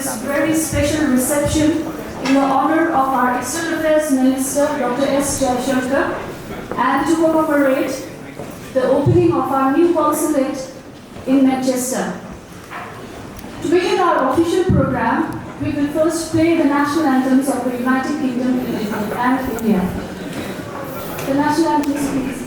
this very special reception in the honor of our External Affairs Minister, Dr. S. Jaishankar, and to commemorate the opening of our new consulate in Manchester. To begin our official program, we will first play the national anthems of the United Kingdom and India. The national anthems, please.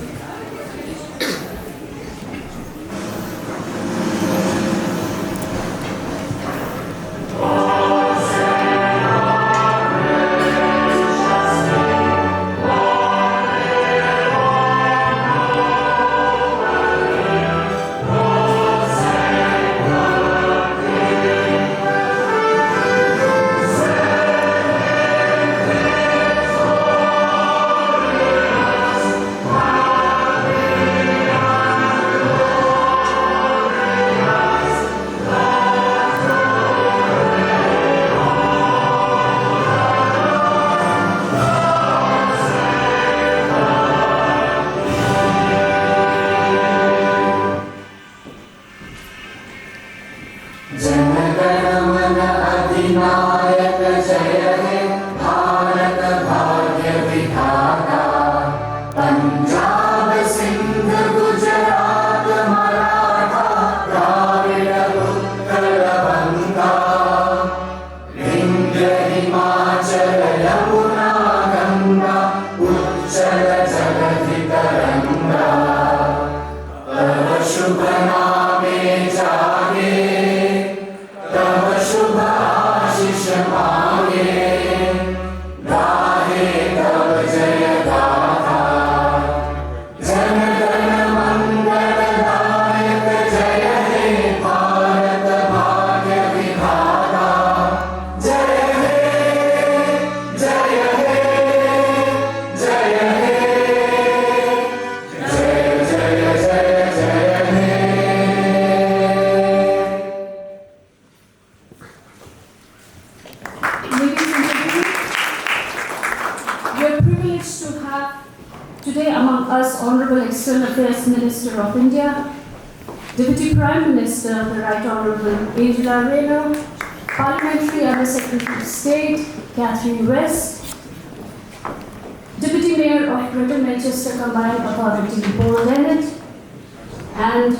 Minister of India, Deputy Prime Minister, the Right Honourable Parliamentary Under Secretary of State, Catherine West, Deputy Mayor of Greater Manchester Combined Authority, Paul Dennett, and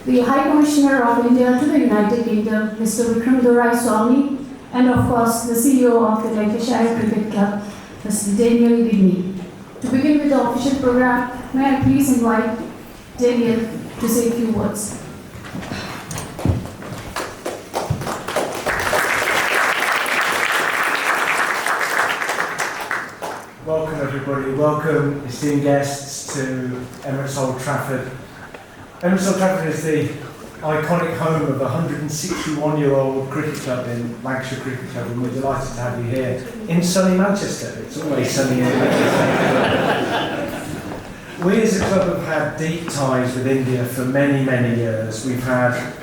the High Commissioner of India to the United Kingdom, Mr. Vikram Doraiswamy, and of course the CEO of the Lancashire Cricket Club, Mr. Daniel Whitney. To begin with the official program, may I please invite Daniel to say a few words. Welcome everybody, welcome esteemed guests to Emirates Old Trafford. Emirates Old Trafford is the iconic home of a 161-year-old cricket club in Lancashire Cricket Club, and we're delighted to have you here in sunny Manchester. It's always sunny in Manchester. We as a club have had deep ties with India for many, many years. We've had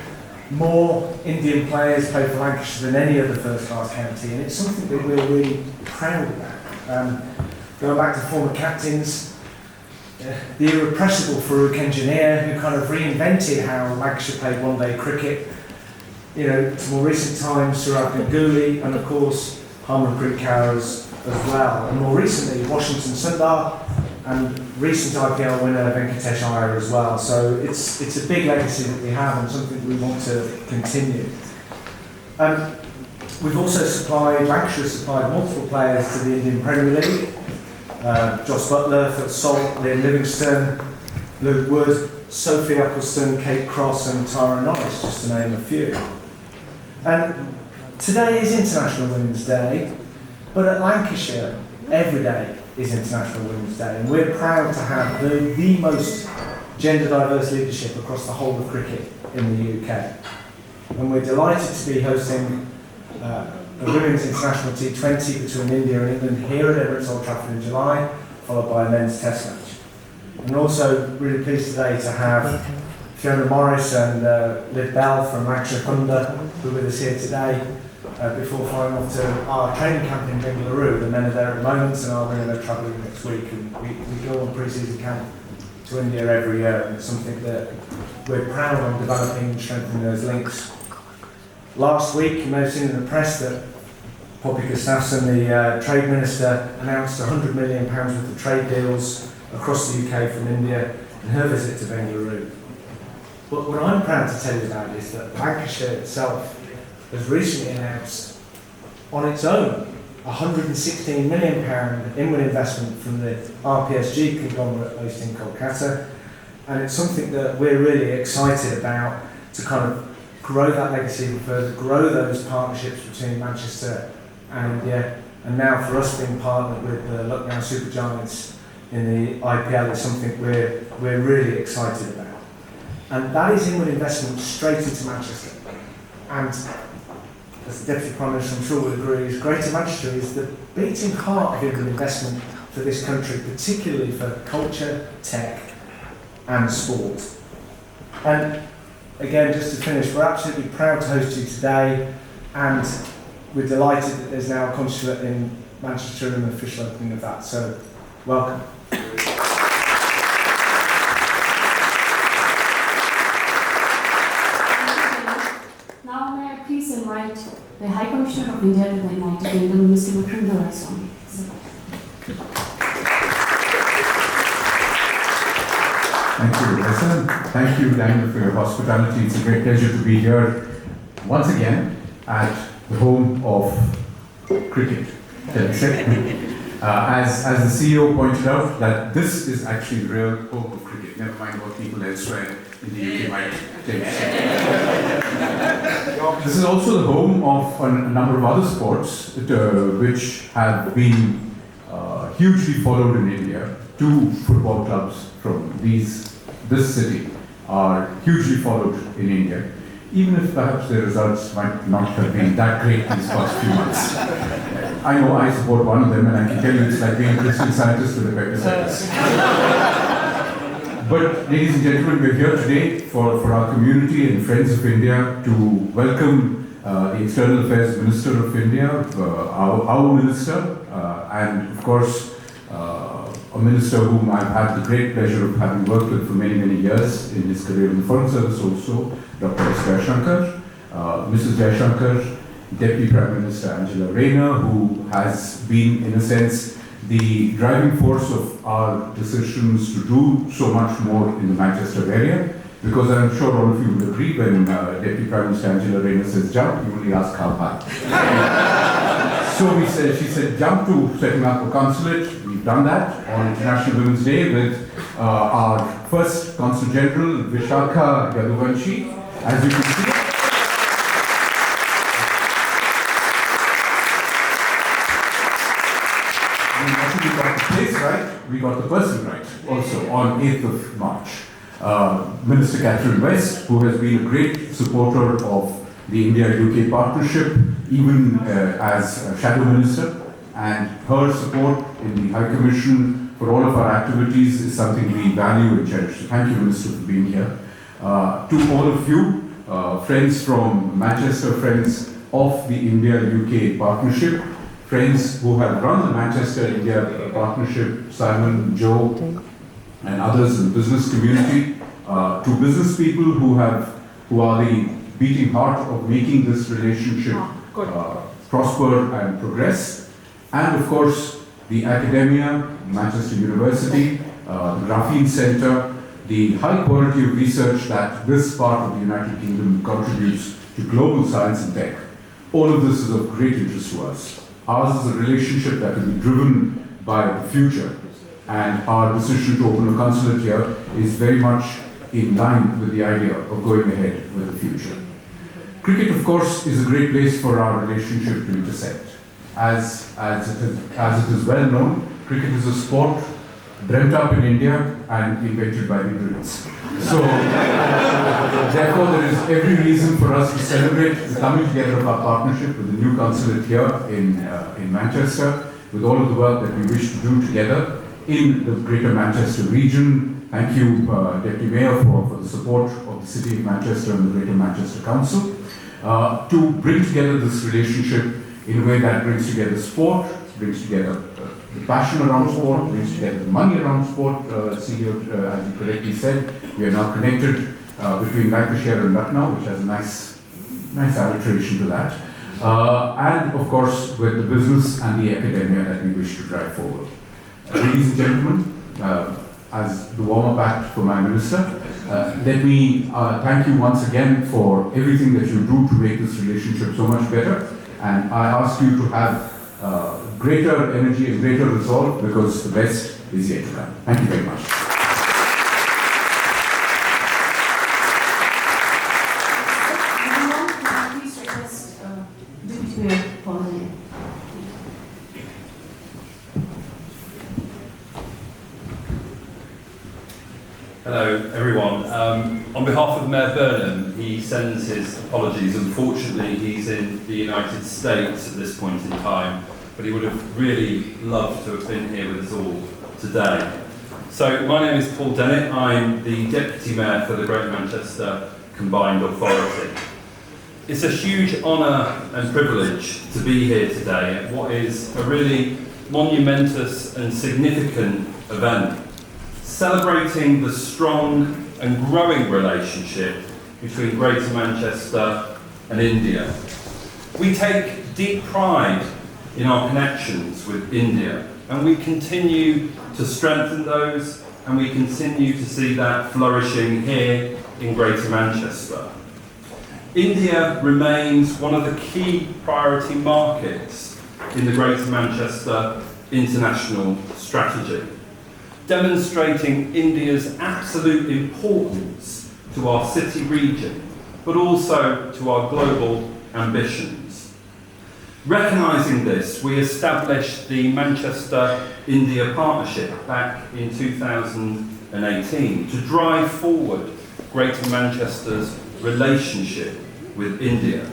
more Indian players play for Lancashire than any other first-class county, and it's something that we're really proud about. Going back to former captains, the irrepressible Farooq Engineer, who kind of reinvented how Lancashire played one-day cricket, to more recent times, Sourav Ganguly, and of course Harmanpreet Kaur as well, and more recently Washington Sundar, and recent IPL winner Venkatesh Iyer as well. So it's a big legacy that we have and something we want to continue. We've also Lancashire supplied multiple players to the Indian Premier League. Joss Butler, Phil Salt, Liam Livingstone, Luke Wood, Sophie Eccleston, Kate Cross and Tara Norris, just to name a few. And today is International Women's Day, but at Lancashire, every day is International Women's Day, and we're proud to have the most gender diverse leadership across the whole of cricket in the UK. And we're delighted to be hosting the Women's International T20 between India and England here at Emirates Old Trafford in July, followed by a men's test match. And also really pleased today to have Fiona Morris and Liv Bell from Lancashire Thunder, who are with us here today, before flying off to our training camp in Bengaluru. The men are there at the moment and are going to travel next week. And we go on pre-season camp to India every year, and it's something that we're proud of developing and strengthening those links. Last week, you may have seen in the press that Poppy Gustafsson, the Trade Minister, announced £100 million worth of trade deals across the UK from India in her visit to Bengaluru. But what I'm proud to tell you about is that Lancashire itself has recently announced on its own £116 million inward investment from the RPSG conglomerate based in Kolkata, and it's something that we're really excited about to kind of grow that legacy even further, grow those partnerships between Manchester and India, and now for us being partnered with the Lucknow Supergiants in the IPL is something we're really excited about. And that is inward investment straight into Manchester. And as the Deputy Prime Minister I'm sure will agree, is Greater Manchester is the beating heart of inward investment for this country, particularly for culture, tech and sport. And again, just to finish, we're absolutely proud to host you today, and we're delighted that there's now a consulate in Manchester and the official opening of that. So, welcome. Now may I please invite the High Commissioner of India to the United Kingdom, Mr. Vikram Doraiswamy. Thank you, Listen. Thank you, Daniel, for your hospitality. It's a great pleasure to be here once again at the home of cricket. As the CEO pointed out, that this is actually the real home of cricket. Never mind what people elsewhere in the UK might think. This is also the home of a number of other sports which have been hugely followed in India. 2 football clubs from this city are hugely followed in India, even if perhaps their results might not have been that great these past few months. I know I support one of them, and I can tell you it's like being a Christian Scientist with appendicitis. But ladies and gentlemen, we're here today for our community and Friends of India to welcome the External Affairs Minister of India, our Minister, and of course a Minister whom I've had the great pleasure of having worked with for many, many years in his career in the Foreign Service also, Dr. S. Jaishankar, Mrs. Jaishankar, Deputy Prime Minister Angela Rayner, who has been, in a sense, the driving force of our decisions to do so much more in the Manchester area, because I'm sure all of you will agree when Deputy Prime Minister Angela Rayner says jump, you only ask how high. So she said jump to setting up a consulate. We've done that on International Women's Day with our first Consul General, Vishakha Yaduvanshi. As you can see, we got the place right, we got the person right also on 8th of March. Minister Catherine West, who has been a great supporter of the India-UK partnership, even as a shadow minister, and her support in the High Commission for all of our activities is something we value and cherish. So thank you, Minister, for being here. To all of you, friends from Manchester, friends of the India-UK partnership, friends who have run the Manchester-India partnership, Simon, Joe, and others in the business community, to business people who are the beating heart of making this relationship prosper and progress, and of course the academia, Manchester University, the Graphene Centre, the high quality of research that this part of the United Kingdom contributes to global science and tech. All of this is of great interest to us. Ours is a relationship that will be driven by the future, and our decision to open a consulate here is very much in line with the idea of going ahead with the future. Cricket, of course, is a great place for our relationship to intersect. As it is well known, cricket is a sport dreamt up in India and invented by the Brits. So, therefore, there is every reason for us to celebrate the coming together of our partnership with the new consulate here in Manchester, with all of the work that we wish to do together in the Greater Manchester region. Thank you, Deputy Mayor, for the support of the City of Manchester and the Greater Manchester Council to bring together this relationship in a way that brings together sport, brings together the passion around sport, brings together the money around sport. CEO, as you correctly said, we are now connected between Lancashire and Lucknow, which has a nice nice alliteration to that. And of course, with the business and the academia that we wish to drive forward. Ladies and gentlemen, as the warm-up act for my minister, let me thank you once again for everything that you do to make this relationship so much better. And I ask you to have greater energy and greater resolve, because the best is yet to come. Thank you very much. Please request Deputy Mayor for the name. Hello everyone. On behalf of Mayor Burnham, he sends his apologies. Unfortunately, he's in the United States at this point in time, but he would have really loved to have been here with us all today. So my name is Paul Dennett. I'm the Deputy Mayor for the Greater Manchester Combined Authority. It's a huge honour and privilege to be here today at what is a really monumentous and significant event, celebrating the strong and growing relationship between Greater Manchester and India. We take deep pride in our connections with India, and we continue to strengthen those, and we continue to see that flourishing here in Greater Manchester. India remains one of the key priority markets in the Greater Manchester international strategy, demonstrating India's absolute importance to our city region, but also to our global ambitions. Recognising this, we established the Manchester-India Partnership back in 2018 to drive forward Greater Manchester's relationship with India.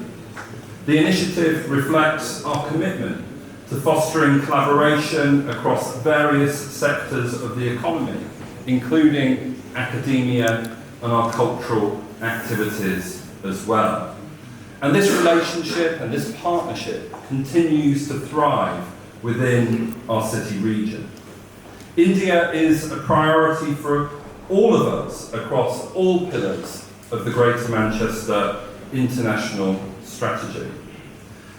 The initiative reflects our commitment to fostering collaboration across various sectors of the economy, including academia and our cultural activities as well. And this relationship and this partnership continues to thrive within our city region. India is a priority for all of us across all pillars of the Greater Manchester international strategy.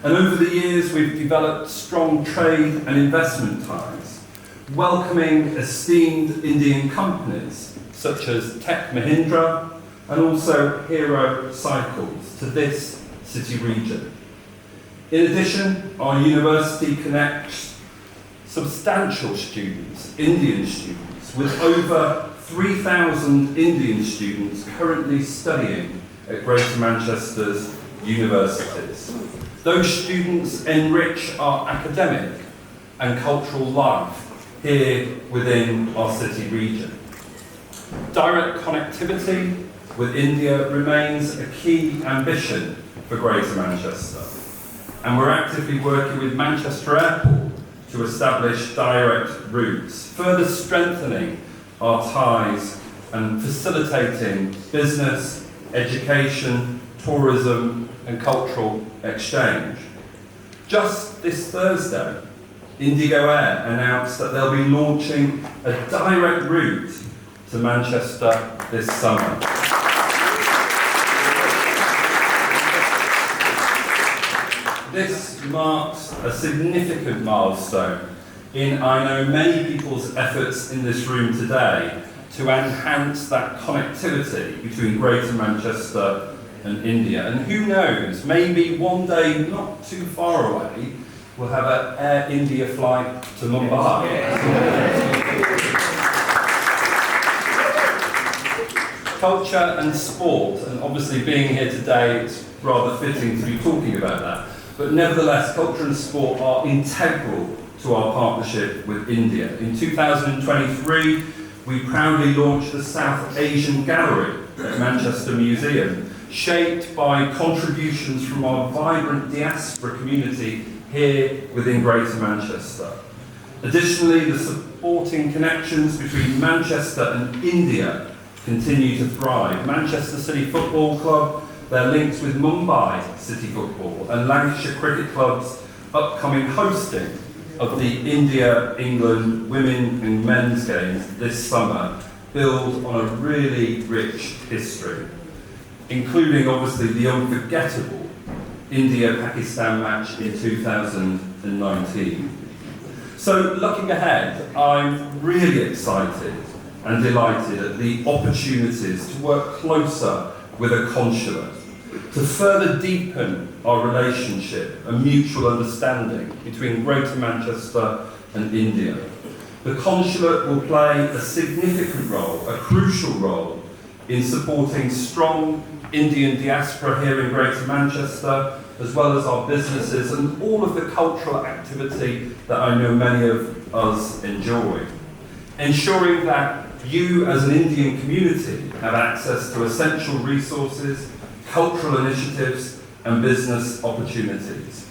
And over the years, we've developed strong trade and investment ties, welcoming esteemed Indian companies such as Tech Mahindra and also Hero Cycles to this city region. In addition, our university connects substantial students, Indian students, with over 3,000 Indian students currently studying at Greater Manchester's universities. Those students enrich our academic and cultural life here within our city region. Direct connectivity with India remains a key ambition for Greater Manchester, and we're actively working with Manchester Airport to establish direct routes, further strengthening our ties and facilitating business, education, tourism and cultural exchange. Just this Thursday, Indigo Air announced that they'll be launching a direct route to Manchester this summer. This marks a significant milestone in, I know, many people's efforts in this room today to enhance that connectivity between Greater Manchester and India. And who knows, maybe one day not too far away, we'll have an Air India flight to Mumbai. Culture and sport, and obviously being here today, it's rather fitting to be talking about that. But nevertheless, culture and sport are integral to our partnership with India. In 2023, we proudly launched the South Asian Gallery at Manchester Museum, shaped by contributions from our vibrant diaspora community here within Greater Manchester. Additionally, the supporting connections between Manchester and India continue to thrive. Manchester City Football Club, their links with Mumbai City Football and Lancashire Cricket Club's upcoming hosting of the India-England women and men's games this summer build on a really rich history, including obviously the unforgettable India-Pakistan match in 2019. So looking ahead, I'm really excited and delighted at the opportunities to work closer with a consulate, to further deepen our relationship and mutual understanding between Greater Manchester and India. The consulate will play a significant role, a crucial role, in supporting strong Indian diaspora here in Greater Manchester, as well as our businesses and all of the cultural activity that I know many of us enjoy. Ensuring that you as an Indian community have access to essential resources, cultural initiatives and business opportunities.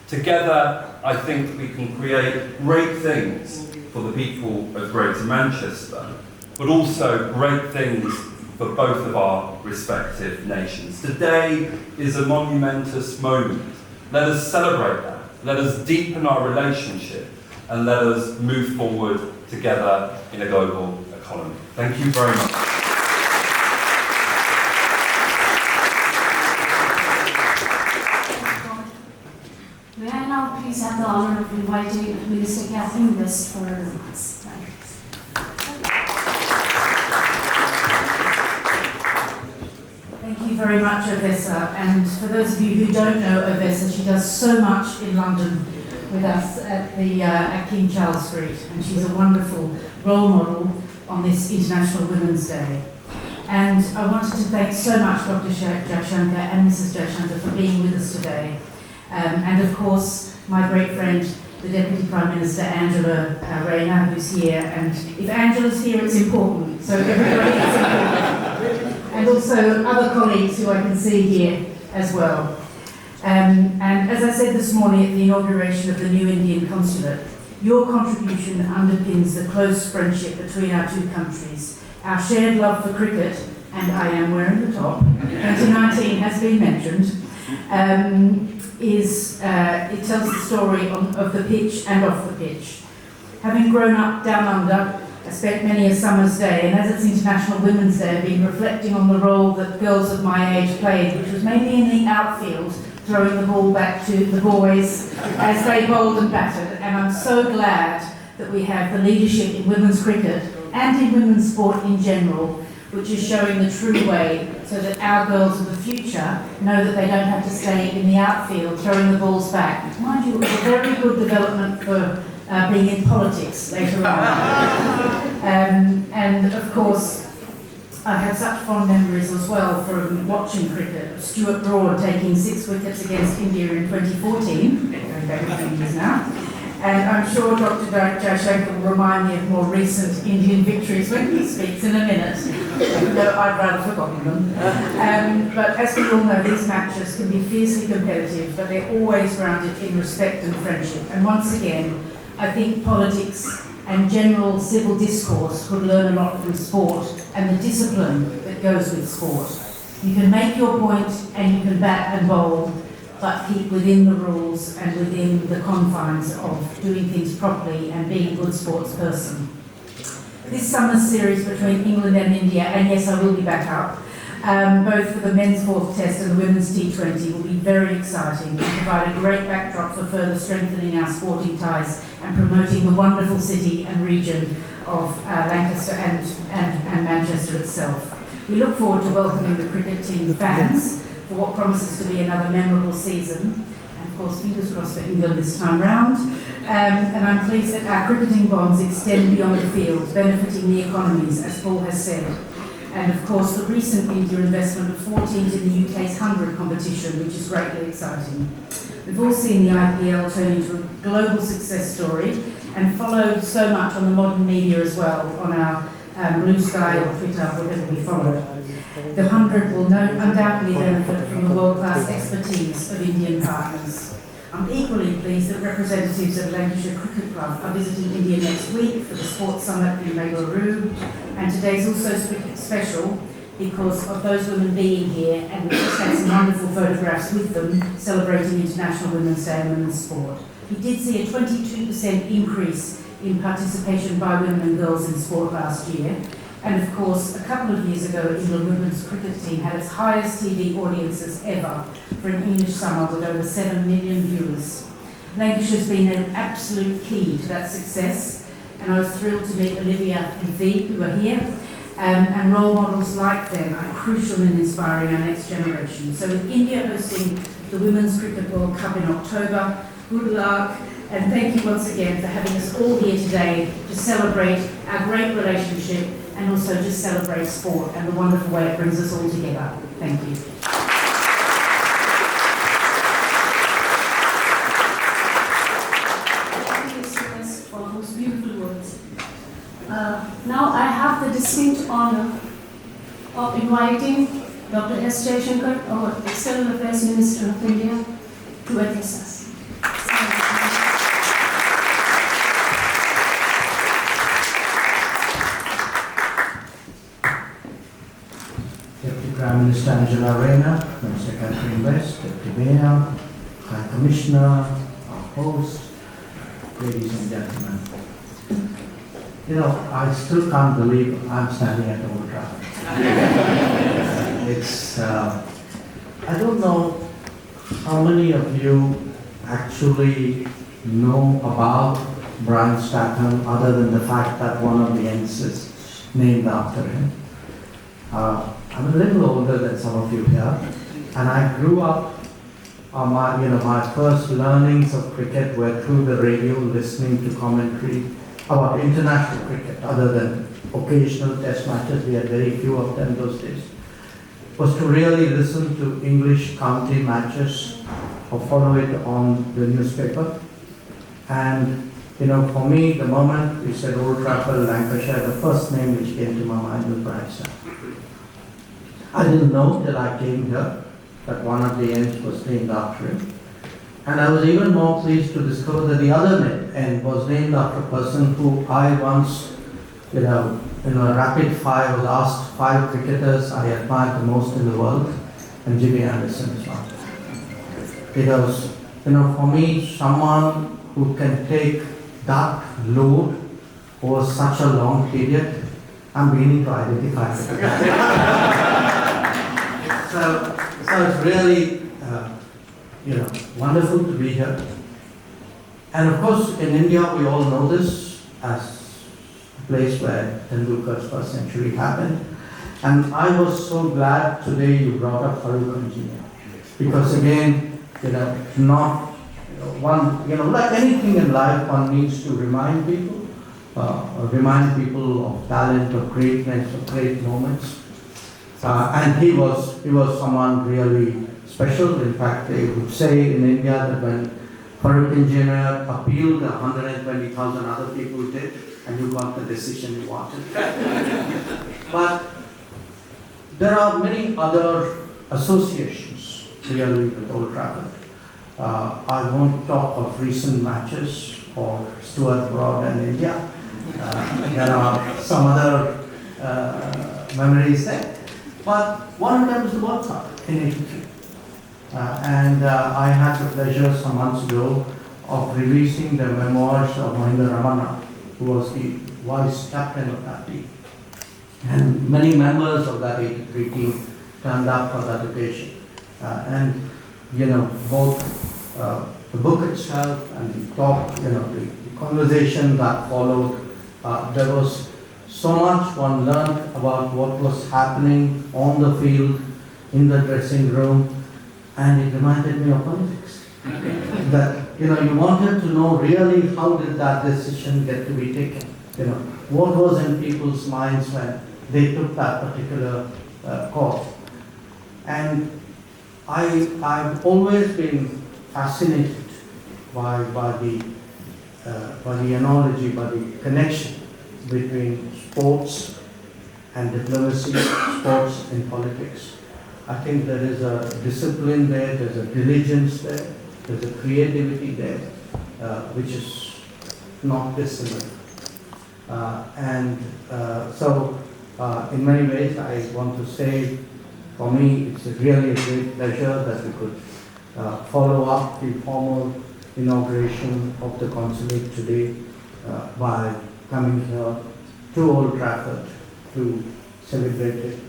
Together, I think we can create great things for the people of Greater Manchester, but also great things for both of our respective nations. Today is a momentous moment. Let us celebrate that. Let us deepen our relationship and let us move forward together in a global economy. Thank you very much. May I now please have the honour of inviting Minister Catherine West for her remarks. Thank you very much, Ovessa. And for those of you who don't know Ovessa, she does so much in London with us at King Charles Street, and she's a wonderful role model on this International Women's Day. And I wanted to thank so much Dr. Jaishankar and Mrs. Jaishankar for being with us today. And of course, my great friend, the Deputy Prime Minister, Angela Rayner, who's here. And if Angela's here, it's important. So everybody is important. And also other colleagues who I can see here as well. And as I said this morning at the inauguration of the new Indian consulate, your contribution underpins the close friendship between our two countries. Our shared love for cricket, and I am wearing the top, 2019 has been mentioned, it tells the story of the pitch and off the pitch. Having grown up down under, I spent many a summer's day, and as it's International Women's Day, I've been reflecting on the role that girls of my age played, which was mainly in the outfield, throwing the ball back to the boys as they bowled and batted. And I'm so glad that we have the leadership in women's cricket and in women's sport in general, which is showing the true way so that our girls of the future know that they don't have to stay in the outfield throwing the balls back. Mind you, it's a very good development for being in politics later on. And of course, I have such fond memories as well from watching cricket. Stuart Broad taking 6 wickets against India in 2014, going back a few years now. And I'm sure Dr. Jaishankar will remind me of more recent Indian victories when he speaks in a minute, though I'd rather forgotten them. But as we all know, these matches can be fiercely competitive, but they're always grounded in respect and friendship. And once again, I think politics and general civil discourse could learn a lot from sport and the discipline that goes with sport. You can make your point and you can bat and bowl, but keep within the rules and within the confines of doing things properly and being a good sports person. This summer's series between England and India, and yes, I will be back up, both for the men's fourth test and the women's T20 will be very exciting and provide a great backdrop for further strengthening our sporting ties and promoting the wonderful city and region of Lancaster and Manchester itself. We look forward to welcoming the cricket team fans for what promises to be another memorable season, and of course fingers crossed for England this time round. And I'm pleased that our cricketing bonds extend beyond the field, benefiting the economies, as Paul has said. And of course the recent India investment of 4 teams in the UK's 100 competition, which is greatly exciting. We've all seen the IPL turn into a global success story and followed so much on the modern media as well, on our Blue Sky or Twitter, whatever we follow. The 100 will undoubtedly benefit from the world-class expertise of Indian partners. I'm equally pleased that representatives of Lancashire Cricket Club are visiting India next week for the Sports Summit in Bengaluru, and today's also special because of those women being here, and we've just had some wonderful photographs with them celebrating International Women's Day and women's sport. We did see a 22% increase in participation by women and girls in sport last year, And of course, a couple of years ago, England women's cricket team had its highest TV audiences ever for an English summer with over 7 million viewers. Lancashire's been an absolute key to that success, and I was thrilled to meet Olivia and Vi, who are here, and role models like them are crucial in inspiring our next generation. So with India hosting the Women's Cricket World Cup in October, good luck, and thank you once again for having us all here today to celebrate our great relationship and also just celebrate sport and the wonderful way it brings us all together. Thank you. Thank you, Mr. West, for those beautiful words. Now I have the distinct honor of inviting Dr. S. Jaishankar, our External Affairs Minister of India, to address us. Deputy Prime Minister Angela Rayner, Minister Catherine West, Deputy Mayor, High Commissioner, our host, ladies and gentlemen. You know, I still can't believe I'm standing at Old Trafford. I don't know how many of you actually know about Brian Statham other than the fact that one of the ends is named after him. I'm a little older than some of you here, and I grew up. My first learnings of cricket were through the radio, listening to commentary about international cricket, other than occasional test matches. We had very few of them those days. Was to really listen to English county matches or follow it on the newspaper. And for me, the moment we said Old Trafford, Lancashire, the first name which came to my mind was Brian Statham. I didn't know till I came here that one of the ends was named after him. And I was even more pleased to discover that the other end was named after a person who I once, in a rapid fire was asked 5 cricketers I admired the most in the world, and Jimmy Anderson is one. Because, for me, someone who can take that load over such a long period, I'm beginning to identify with that. So it's really, wonderful to be here. And of course, in India, we all know this as a place where Tendulkar's first century happened. And I was so glad today you brought up Farooq Engineer. Because again, like anything in life, one needs to remind people of talent, of greatness, of great moments. And he was someone really special. In fact, they would say in India that when Farooq Engineer appealed, 120,000 other people did, and you got the decision you wanted. But there are many other associations really with Old Trafford. I won't talk of recent matches or Stuart Broad and India. There are some other memories there. But one of them is the World Cup in 83. And I had the pleasure some months ago of releasing the memoirs of Mahinda Ramana, who was the vice captain of that team. And many members of that 83 team turned up for that occasion. Both the book itself and the talk, the conversation that followed, there was so much one learned about what was happening on the field, in the dressing room, and it reminded me of politics. That, you wanted to know really how did that decision get to be taken? What was in people's minds when they took that particular call? And I've always been fascinated by the analogy, by the connection between sports and diplomacy, sports and politics. I think there is a discipline there, there's a diligence there, there's a creativity there, which is not dissimilar. So in many ways, I want to say, for me, it's really a great pleasure that we could follow up the formal inauguration of the consulate today by coming here to Old Trafford to celebrate it.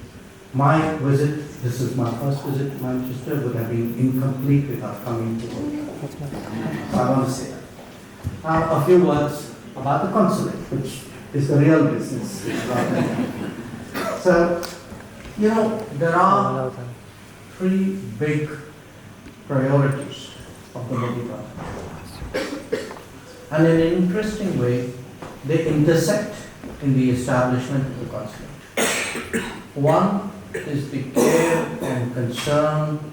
My visit, this is my first visit to Manchester, would have been incomplete without coming to work. So I want to say that. Now, a few words about the consulate, which is the real business. So, you know, there are three big priorities of the Modi government. And in an interesting way, they intersect in the establishment of the consulate. One is the care and concern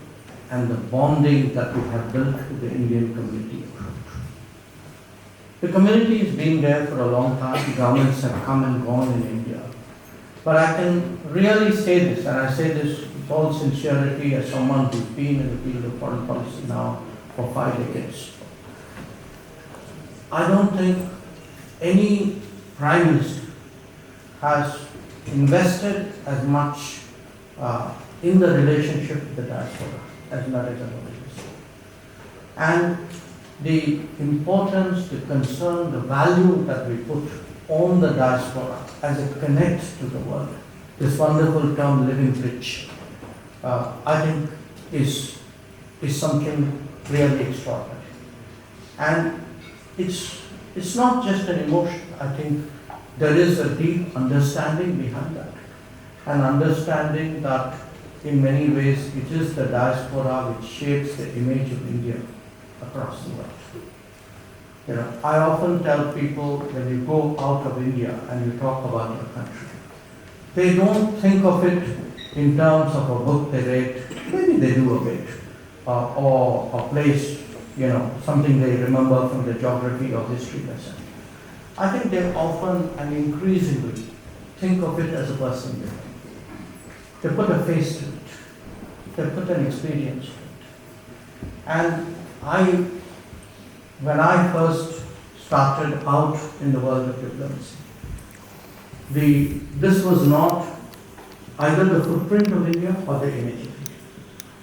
and the bonding that we have built with the Indian community abroad. The community has been there for a long time. Governments have come and gone in India. But I can really say this, and I say this with all sincerity as someone who's been in the field of foreign policy now for 5 decades. I don't think any Prime Minister has invested as much in the relationship with the diaspora as Narendra Modi has. And the importance, the concern, the value that we put on the diaspora as it connects to the world, this wonderful term living bridge, I think is something really extraordinary. And it's not just an emotion. I think there is a deep understanding behind that. An understanding that in many ways it is the diaspora which shapes the image of India across the world. You know, I often tell people when you go out of India and you talk about your country, they don't think of it in terms of a book they read, maybe they do a bit, or a place, you know, something they remember from the geography or history lesson. I think they often and increasingly think of it as a person living. They put a face to it. They put an experience to it. And when I first started out in the world of diplomacy, this was not either the footprint of India or the image of India.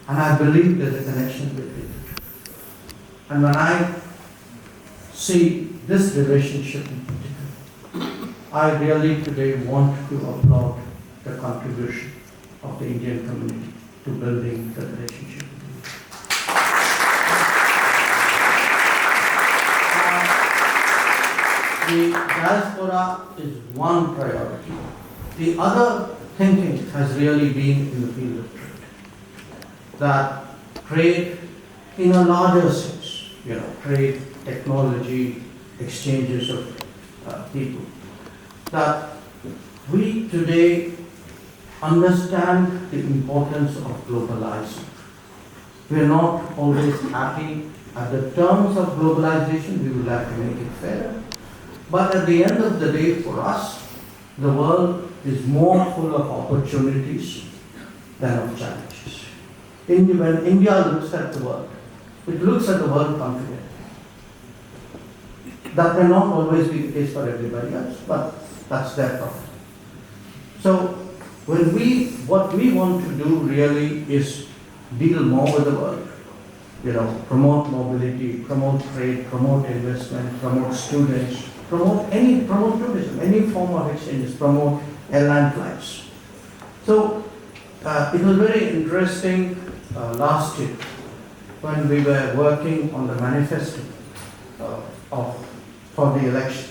And I believe there's a connection between it. And when I see this relationship in particular, I really today want to applaud the contribution of the Indian community to building the relationship. The diaspora is one priority. The other thinking has really been in the field of trade. That trade in a larger sense, you know, trade, technology, exchanges of people. That we today understand the importance of globalizing. We are not always happy at the terms of globalization. We would like to make it fairer. But at the end of the day, for us, the world is more full of opportunities than of challenges. When India looks at the world, it looks at the world confidently. That may not always be the case for everybody else, but that's their problem. So what we want to do really is deal more with the world. You know, promote mobility, promote trade, promote investment, promote students, promote tourism, any form of exchanges, promote airline flights. So it was very interesting last year when we were working on the manifesto for the election.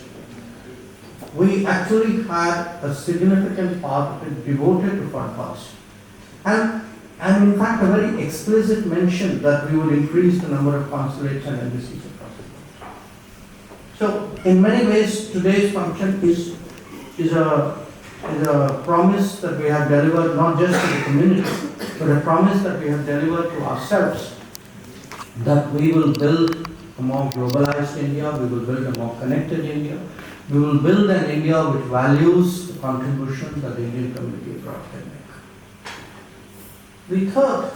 We actually had a significant part of it devoted to foreign policy. And in fact, a very explicit mention that we would increase the number of consulates and embassies across the world. So, in many ways, today's function is a promise that we have delivered not just to the community, but a promise that we have delivered to ourselves, that we will build a more globalized India, we will build a more connected India, we will build an India which values the contribution that the Indian community abroad can make. The third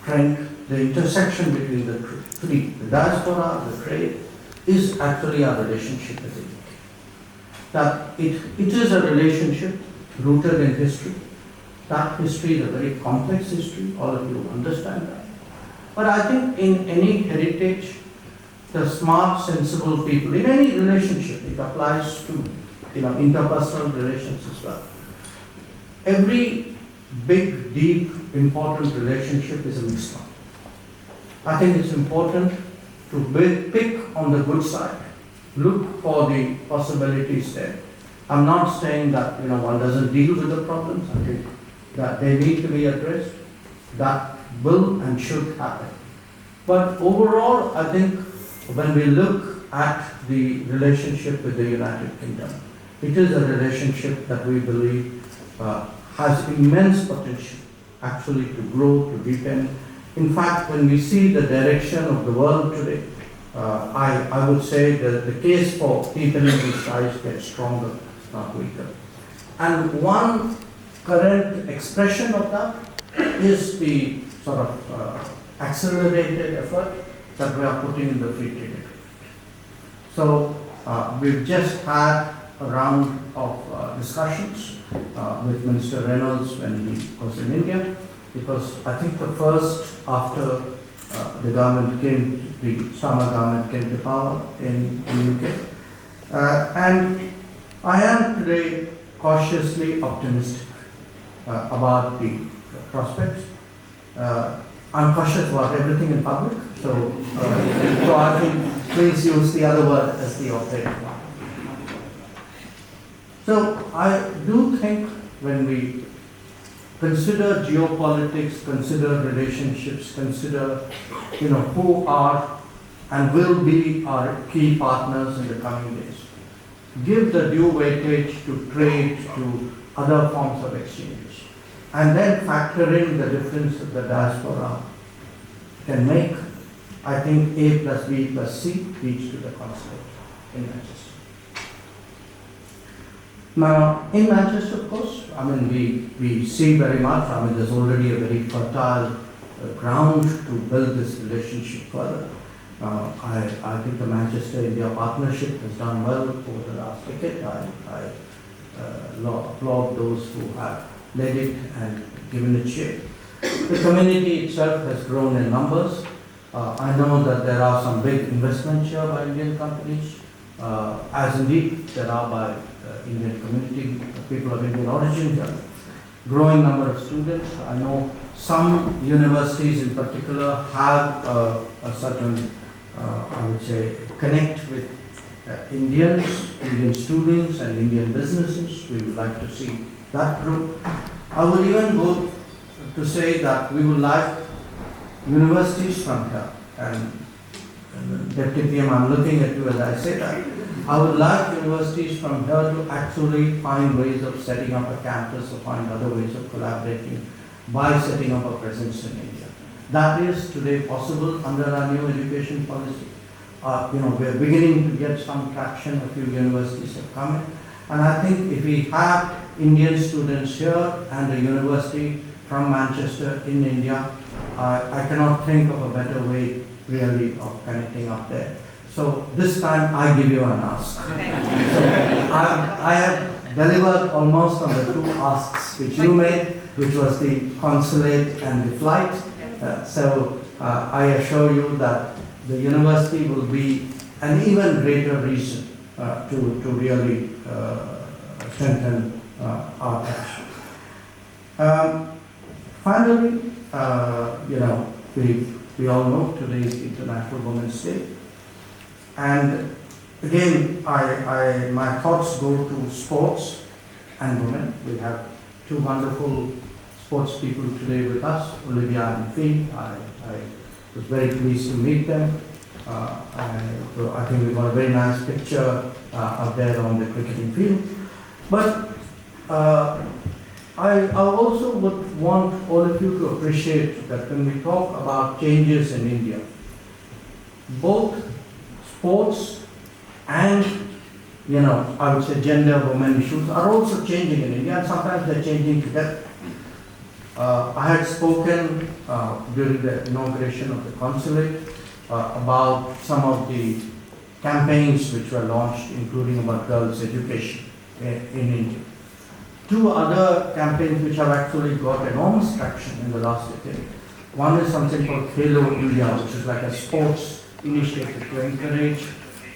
trend, the intersection between the three, the diaspora, the trade, is actually our relationship with India. That it is a relationship rooted in history. That history is a very complex history, all of you understand that. But I think in any heritage, the smart, sensible people, in any relationship, it applies to interpersonal relations as well. every big, deep, important relationship is a mixed one. I think it's important to pick on the good side, look for the possibilities there. I'm not saying that one doesn't deal with the problems. I think that they need to be addressed. That will and should happen. But overall, I think when we look at the relationship with the United Kingdom, it is a relationship that we believe has immense potential actually to grow, to deepen. In fact, when we see the direction of the world today, I would say that the case for deepening these ties gets stronger, not weaker. And one current expression of that is the sort of accelerated effort that we are putting in the free trade agreement. So we've just had a round of discussions with Minister Reynolds when he was in India, because I think the first after the government came, the Starmer government came to power in the UK. And I am today cautiously optimistic about the prospects. I'm cautious about everything in public, so I think please use the other word as the operative one. So I do think when we consider geopolitics, consider relationships, consider who are and will be our key partners in the coming days, give the due weightage to trade, to other forms of exchanges, and then factor in the difference that the diaspora can make, I think A plus B plus C leads to the consulate in Manchester. Now, in Manchester, of course, we see very much, there's already a very fertile ground to build this relationship further. I think the Manchester-India partnership has done well over the last decade. I applaud those who have led it and given it shape. The community itself has grown in numbers. I know that there are some big investments here by Indian companies, as indeed there are by Indian community, people of Indian origin here. Growing number of students. I know some universities in particular have a certain, I would say, connect with Indians, Indian students and Indian businesses. We would like to see that group. I would even go to say that we would like universities from here, and Deputy PM, I'm looking at you as I say that. I would like universities from here to actually find ways of setting up a campus or find other ways of collaborating by setting up a presence in India. That is today possible under our new education policy. We're beginning to get some traction. A few universities have come in. And I think if we have Indian students here and a university from Manchester in India, I cannot think of a better way really of connecting up there. So this time I give you an ask. So I have delivered almost on the two asks which you made, which was the consulate and the flight. So I assure you that the university will be an even greater reason to really strengthen our ties. Finally, we all know today is International Women's Day. And again, my thoughts go to sports and women. We have two wonderful sports people today with us, Olivia and Fee. I was very pleased to meet them. I think we got a very nice picture up there on the cricketing field. But I also would want all of you to appreciate that when we talk about changes in India, both sports and, I would say gender, women issues are also changing in India, and sometimes they're changing together. I had spoken during the inauguration of the consulate about some of the campaigns which were launched, including about girls' education in India. Two other campaigns which have actually got enormous traction in the last decade. One is something called Khelo India, which is like a sports initiative to encourage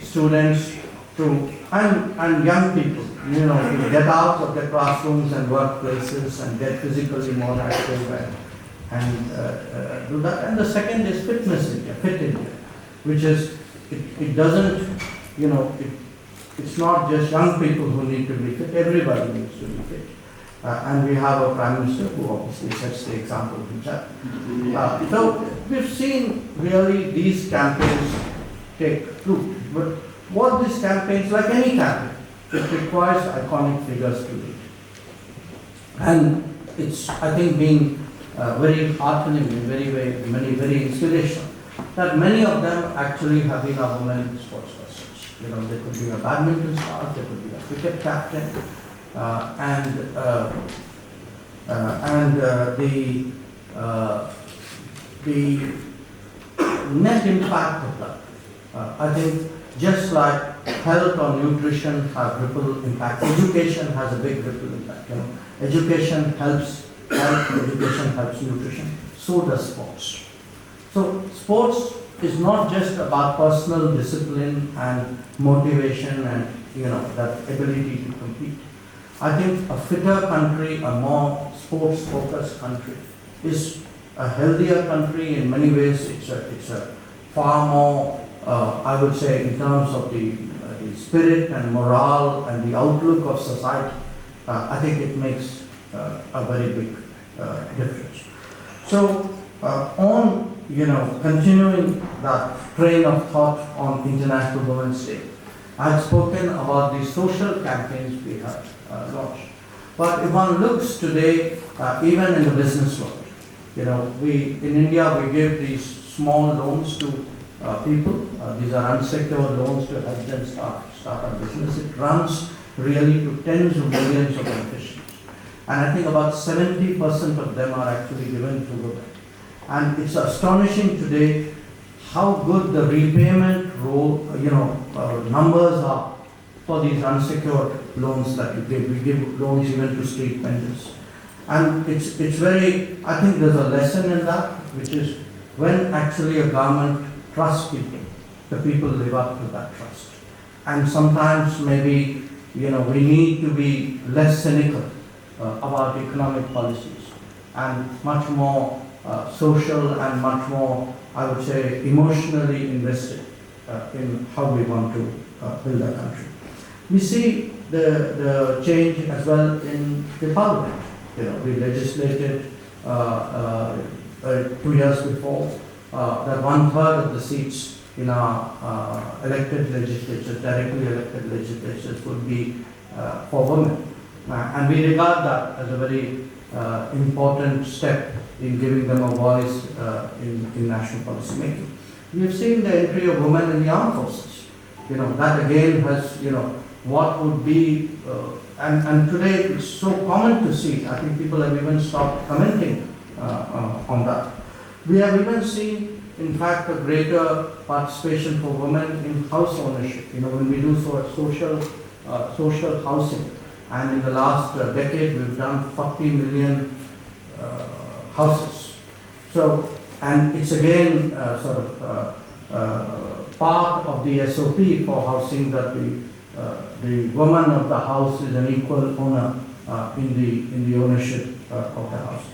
students and young people, to get out of their classrooms and workplaces and get physically more active and do that. And the second is Fitness India, Fit India, which is, it doesn't, it's not just young people who need to be fit, everybody needs to be fit. And we have a Prime Minister who obviously sets the example himself. So we've seen really these campaigns take root. But what these campaigns, like any campaign, it requires iconic figures to lead. And it's, I think, been very heartening in very inspirational, that many of them actually have been our women sports persons. They could be a badminton star, they could be a cricket captain, and the net impact of that. I think just like health or nutrition have ripple impact, education has a big ripple impact. Education helps health, education helps nutrition, so does sports. So sports is not just about personal discipline and motivation and that ability to compete. I think a fitter country, a more sports-focused country, is a healthier country in many ways. It's a far more, I would say, in terms of the spirit and morale and the outlook of society. I think it makes a very big difference. So, on continuing that train of thought on International Women's Day, I've spoken about the social campaigns we have launched. But if one looks today, even in the business world, we in India we give these small loans to people. These are unsecured loans to help them start a business. It runs really to tens of millions of beneficiaries, and I think about 70% of them are actually given to women. And it's astonishing today how good the repayment numbers are for these unsecured loans that we give. We give loans even to street vendors. And it's very, I think there's a lesson in that, which is when actually a government trusts people, the people live up to that trust. And sometimes maybe, we need to be less cynical about economic policies and much more social and much more, I would say, emotionally invested in how we want to build our country. We see the change as well in the parliament. We legislated 2 years before that 1/3 of the seats in our elected legislatures, directly elected legislatures, would be for women. And we regard that as a very important step in giving them a voice in national policy making. We have seen the entry of women in the armed forces. That again has, what would be, and today it's so common to see, I think people have even stopped commenting on that. We have even seen, in fact, a greater participation for women in house ownership, when we do social housing. And in the last decade, we've done 40 million houses. So, and it's again part of the SOP for housing that the woman of the house is an equal owner in the ownership of the house.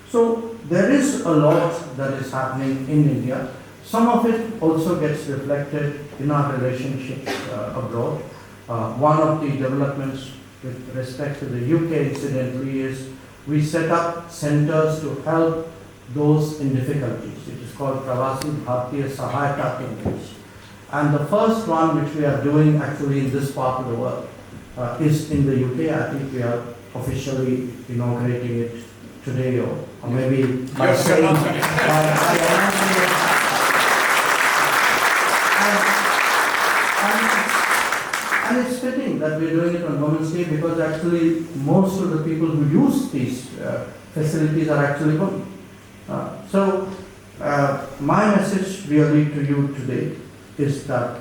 So there is a lot that is happening in India. Some of it also gets reflected in our relationships abroad. One of the developments with respect to the UK, incidentally, is we set up centers to help those in difficulties. It is called Pravasi Bharatiya Sahayata Kendras. And the first one which we are doing actually in this part of the world is in the UK. I think we are officially inaugurating it today or maybe by saying and it's fitting that we're doing it on Women's Day because actually most of the people who use these facilities are actually women. So my message really to you today is that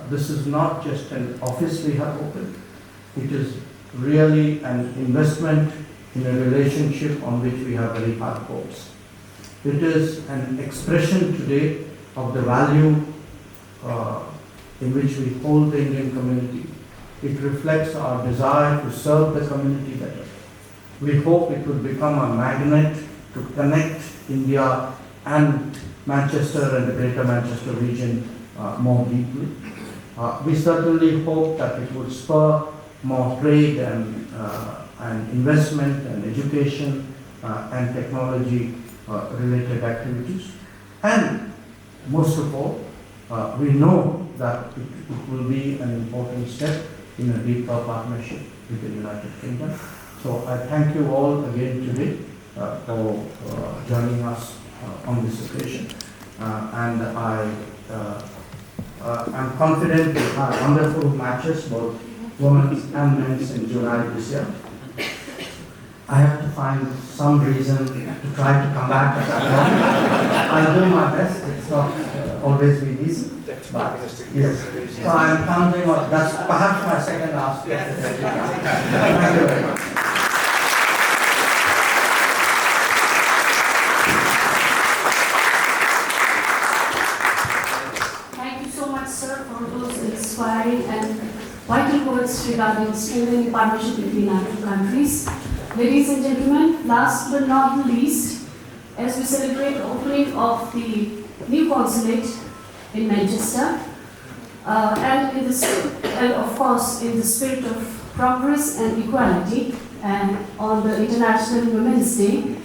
this is not just an office we have opened. It is really an investment in a relationship on which we have very high hopes. It is an expression today of the value in which we hold the Indian community. It reflects our desire to serve the community better. We hope it will become a magnet to connect India and Manchester and the Greater Manchester region more deeply. We certainly hope that it would spur more trade and investment and education and technology related activities. And most of all, we know that it will be an important step in a deeper partnership with the United Kingdom. So I thank you all again today for joining us on this occasion. And I'm confident we'll have wonderful matches, both women's and men's, in July this year. I have to find some reason to try to come back at that time. I'll do my best. It's not always been easy. But yes. So I'm counting on that's perhaps my second last. Thank you very much. Thank you so much, sir, for those inspiring and vital words regarding strengthening partnership between our two countries. Ladies and gentlemen, last but not the least, as we celebrate the opening of the new consulate in Manchester, and of course in the spirit of progress and equality, and on the International Women's Day,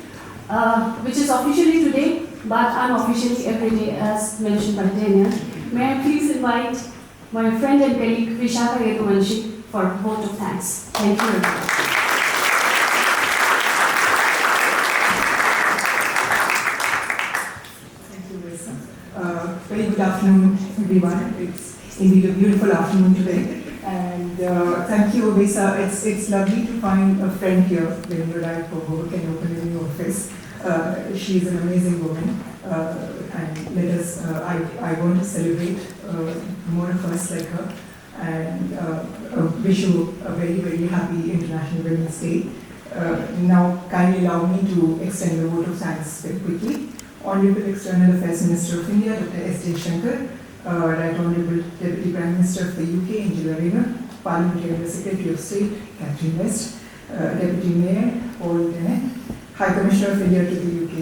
which is officially today, but unofficially every day, as mentioned by Daniel. May I please invite my friend and colleague Vishaka Yeduvanshi for a vote of thanks. Thank you very much. Thank you, Lisa. Very good afternoon, everyone. It's indeed a beautiful afternoon today. And thank you, Lisa. It's lovely to find a friend here when you arrive for work and open a new office. She's an amazing woman. And let us, I want to celebrate more of us like her. And wish you a very, very happy International Women's Day. Now, kindly allow me to extend a vote of thanks very quickly. Honorable External Affairs Minister of India, Dr. S. Jaishankar, Right Honorable Deputy Prime Minister of the UK, Angela Rayner, Parliamentary Secretary of State, Catherine West, Deputy Mayor, Paul Dennett, High Commissioner of India to the UK,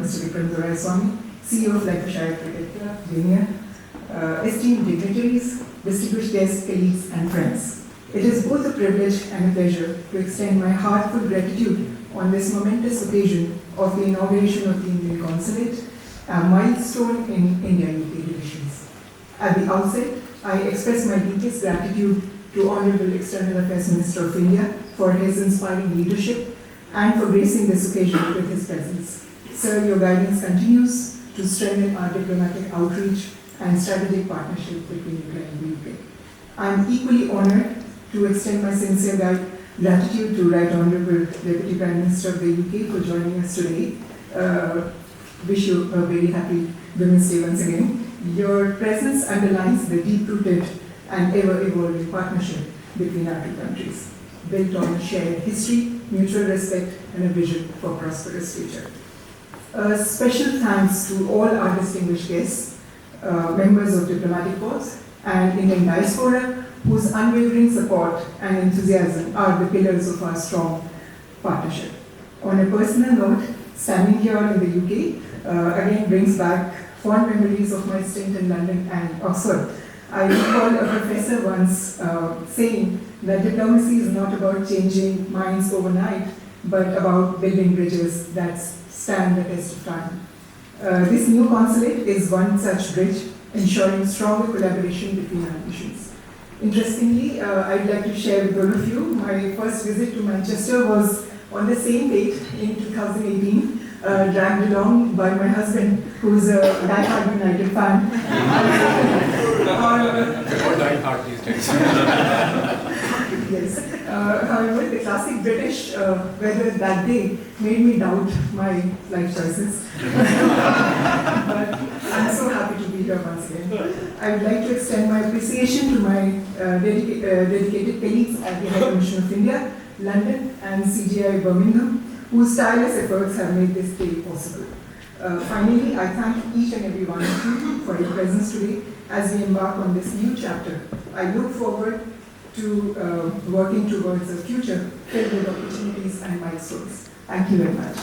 Mr. Vikram Doraiswamy, CEO of Lancashire Cricket Club, Junior, esteemed dignitaries, distinguished guests, colleagues, and friends. It is both a privilege and a pleasure to extend my heartfelt gratitude on this momentous occasion of the inauguration of the Indian Consulate, a milestone in India-UK relations. At the outset, I express my deepest gratitude to Honorable External Affairs Minister of India for his inspiring leadership and for gracing this occasion with his presence. Sir, your guidance continues to strengthen our diplomatic outreach and strategic partnership between India and the UK. I am equally honored to extend my sincere gratitude to Right Honourable Deputy Prime Minister of the UK for joining us today. Wish you a very happy Women's Day once again. Your presence underlines the deep-rooted and ever-evolving partnership between our two countries, built on shared history, mutual respect, and a vision for a prosperous future. A special thanks to all our distinguished guests, members of diplomatic corps and Indian diaspora, whose unwavering support and enthusiasm are the pillars of our strong partnership. On a personal note, standing here in the UK again brings back fond memories of my stint in London and Oxford. I recall a professor once saying that diplomacy is not about changing minds overnight, but about building bridges that stand the test of time. This new consulate is one such bridge, ensuring stronger collaboration between our nations. Interestingly, I'd like to share with all of you, my first visit to Manchester was on the same date in 2018, dragged along by my husband, who's a die-hard United fan. Yes. However, the classic British weather that day made me doubt my life choices. But I'm so happy to be here once again. I would like to extend my appreciation to my dedicated colleagues at the High Commission of India, London, and CGI Birmingham, whose tireless efforts have made this day possible. Finally, I thank each and every one of you for your presence today as we embark on this new chapter. I look forward to working towards a future filled with opportunities and milestones. Thank you very much.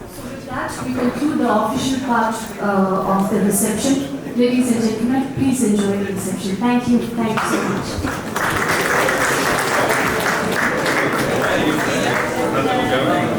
So with that, we conclude the official part of the reception. Ladies and gentlemen, please enjoy the reception. Thank you. Thank you so much. Going.